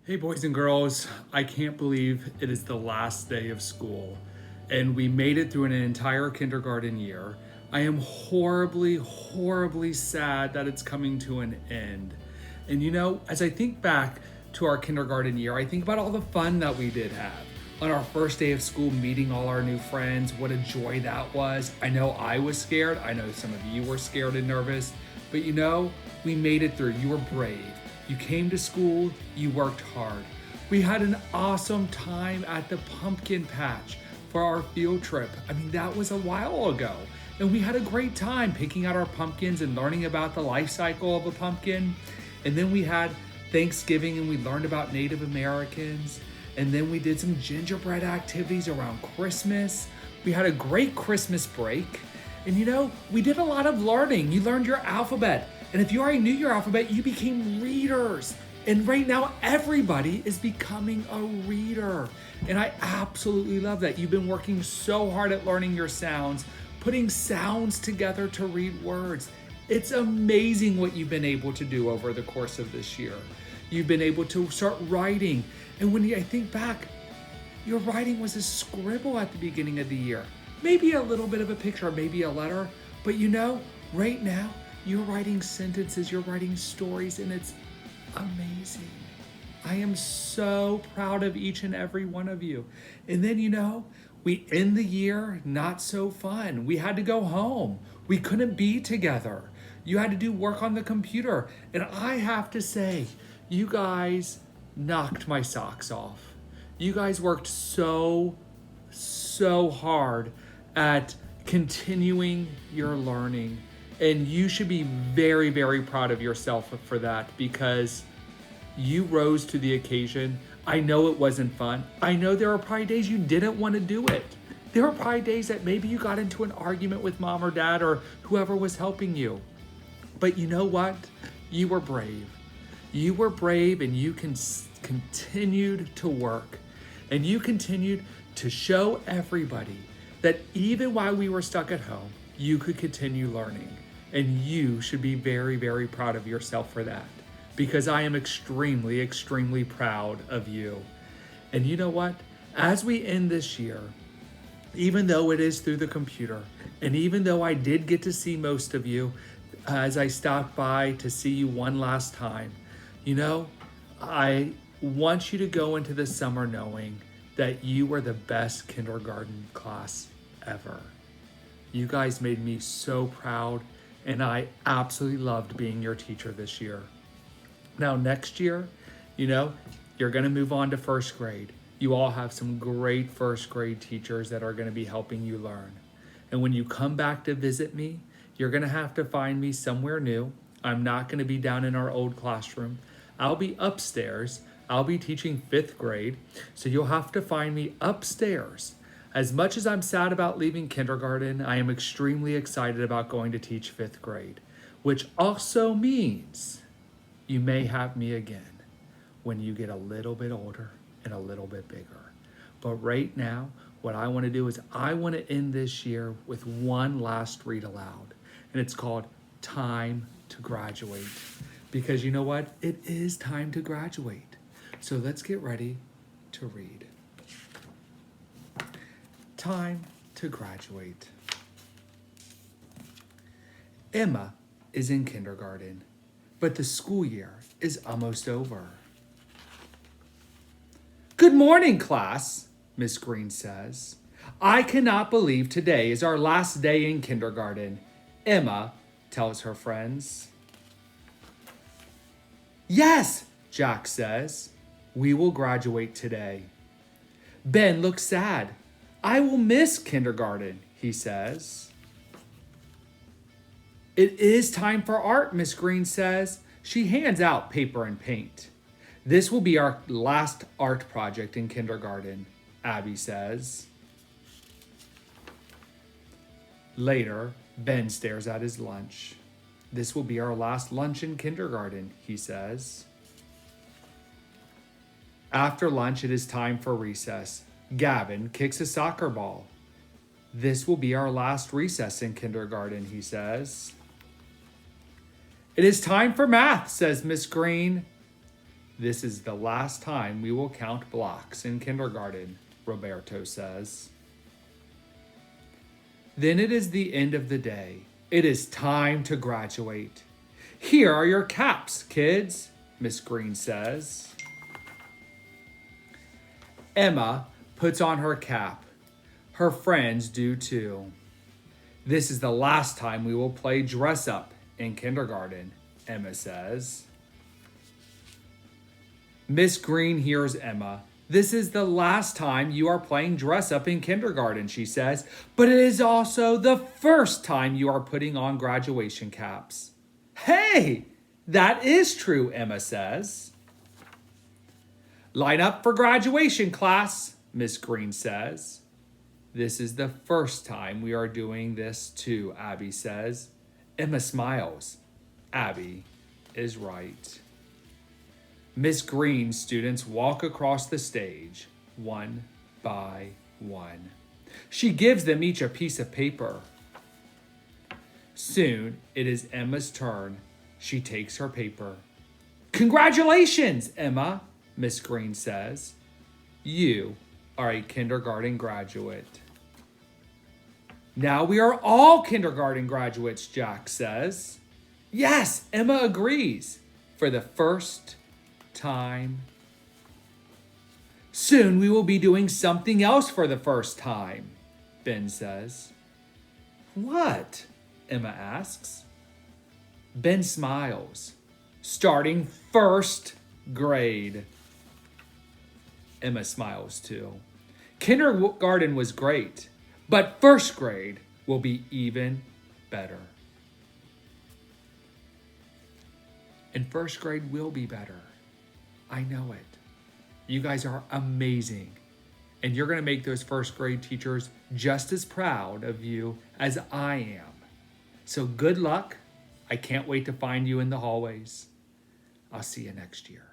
Hey, boys and girls, I can't believe it is the last day of school, and we made it through an entire kindergarten year. I am horribly, horribly sad that it's coming to an end. And as I think back to our kindergarten year, I think about all the fun that we did have. On our first day of school, meeting all our new friends, what a joy that was. I know I was scared. I know some of you were scared and nervous, but we made it through. You were brave. You came to school, you worked hard. We had an awesome time at the pumpkin patch for our field trip. I mean, that was a while ago. And we had a great time picking out our pumpkins and learning about the life cycle of a pumpkin. And then we had Thanksgiving and we learned about Native Americans. And then we did some gingerbread activities around Christmas. We had a great Christmas break. And we did a lot of learning. You learned your alphabet. And if you already knew your alphabet, you became readers. And right now, everybody is becoming a reader. And I absolutely love that. You've been working so hard at learning your sounds, putting sounds together to read words. It's amazing what you've been able to do over the course of this year. You've been able to start writing. And when I think back, your writing was a scribble at the beginning of the year. Maybe a little bit of a picture, maybe a letter. But right now, you're writing sentences, you're writing stories, and it's amazing. I am so proud of each and every one of you. And then, we end the year not so fun. We had to go home. We couldn't be together. You had to do work on the computer. And I have to say, you guys knocked my socks off. You guys worked so hard at continuing your learning. And you should be very, very proud of yourself for that because you rose to the occasion. I know it wasn't fun. I know there are probably days you didn't want to do it. There were probably days that maybe you got into an argument with mom or dad or whoever was helping you. But you know what? You were brave. You were brave and you continued to work. And you continued to show everybody that even while we were stuck at home, you could continue learning. And you should be very, very proud of yourself for that because I am extremely, extremely proud of you. And you know what? As we end this year, even though it is through the computer, and even though I did get to see most of you as I stopped by to see you one last time, I want you to go into the summer knowing that you were the best kindergarten class ever. You guys made me so proud. And I absolutely loved being your teacher this year. Now, next year, you're going to move on to first grade. You all have some great first grade teachers that are going to be helping you learn. And when you come back to visit me, you're going to have to find me somewhere new. I'm not going to be down in our old classroom. I'll be upstairs. I'll be teaching fifth grade. So you'll have to find me upstairs. As much as I'm sad about leaving kindergarten, I am extremely excited about going to teach fifth grade, which also means you may have me again when you get a little bit older and a little bit bigger. But right now, what I want to do is I want to end this year with one last read aloud, and it's called Time to Graduate. Because you know what? It is time to graduate. So let's get ready to read. Time to graduate. Emma is in kindergarten, but the school year is almost over. Good morning, class, Miss Green says. I cannot believe today is our last day in kindergarten, Emma tells her friends. Yes, Jack says. We will graduate today. Ben looks sad. I will miss kindergarten, he says. It is time for art, Miss Green says. She hands out paper and paint. This will be our last art project in kindergarten, Abby says. Later, Ben stares at his lunch. This will be our last lunch in kindergarten, he says. After lunch, it is time for recess. Gavin kicks a soccer ball. This will be our last recess in kindergarten, he says. It is time for math, says Miss Green. This is the last time we will count blocks in kindergarten, Roberto says. Then it is the end of the day. It is time to graduate. Here are your caps, kids, Miss Green says. Emma puts on her cap. Her friends do too. This is the last time we will play dress up in kindergarten, Emma says. Miss Green hears Emma. This is the last time you are playing dress up in kindergarten, she says, but it is also the first time you are putting on graduation caps. Hey, that is true, Emma says. Line up for graduation, class, Miss Green says. This is the first time we are doing this too, Abby says. Emma smiles. Abby is right. Miss Green's students walk across the stage, one by one. She gives them each a piece of paper. Soon it is Emma's turn. She takes her paper. Congratulations, Emma, Miss Green says. You are a kindergarten graduate. Now we are all kindergarten graduates, Jack says. Yes, Emma agrees. For the first time. Soon we will be doing something else for the first time, Ben says. What? Emma asks. Ben smiles. Starting first grade. Emma smiles too. Kindergarten was great, but first grade will be even better. And first grade will be better. I know it. You guys are amazing. And you're going to make those first grade teachers just as proud of you as I am. So good luck. I can't wait to find you in the hallways. I'll see you next year.